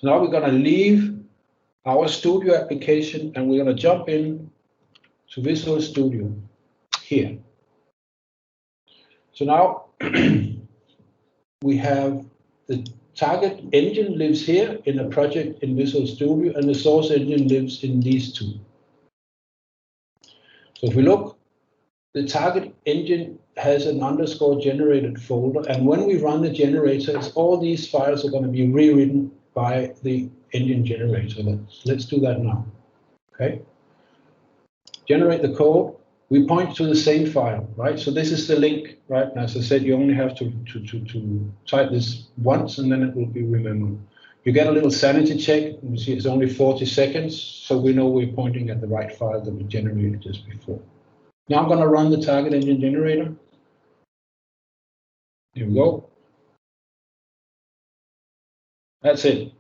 So now we're going to leave our Studio application and we're going to jump in to Visual Studio here. So now we have the target engine lives here in a project in Visual Studio, and the source engine lives in these two. So if we look, the target engine has an underscore generated folder, and when we run the generators, all these files are going to be rewritten by the engine generator. Let's do that now. Okay. Generate the code. We point to the same file, right? So this is the link, right? And as I said, you only have to type this once, and then it will be remembered. You get a little sanity check. You see it's only 40 seconds, so we know we're pointing at the right file that we generated just before. Now I'm going to run the target engine generator. Here we go. That's it.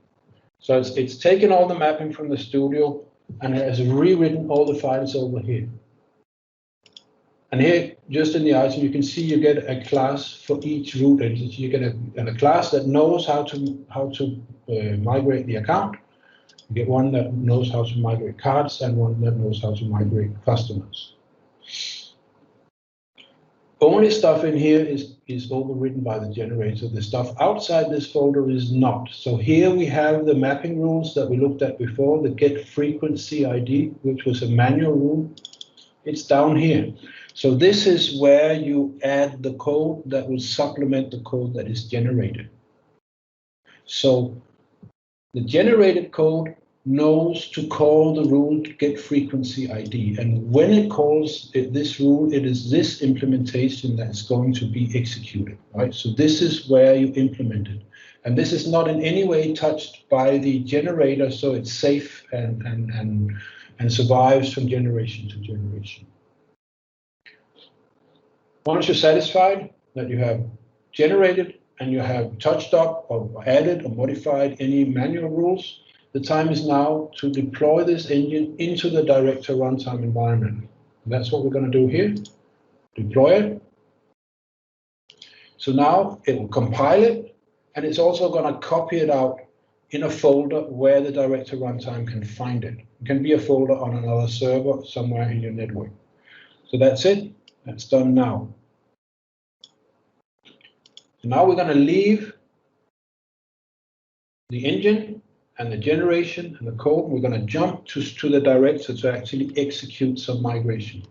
So it's taken all the mapping from the studio and it has rewritten all the files over here. And here, just in the item, you can see you get a class for each root entity. You get a class that knows how to migrate the account. You get one that knows how to migrate cards and one that knows how to migrate customers. Only stuff in here is overwritten by the generator. The stuff outside this folder is not. So here we have the mapping rules that we looked at before, the get frequency ID, which was a manual rule. It's down here. So this is where you add the code that will supplement the code that is generated. So the generated code knows to call the rule get frequency ID. And when it calls this rule, it is this implementation that's going to be executed, right? So this is where you implement it. And this is not in any way touched by the generator, so it's safe and survives from generation to generation. Once you're satisfied that you have generated and you have touched up or added or modified any manual rules, the time is now to deploy this engine into the director runtime environment. And that's what we're going to do here. Deploy it. So now it will compile it, and it's also going to copy it out in a folder where the director runtime can find it. It can be a folder on another server somewhere in your network. So that's it. That's done now. So now we're going to leave the engine and the generation and the code. We're going to jump to the director to actually execute some migration.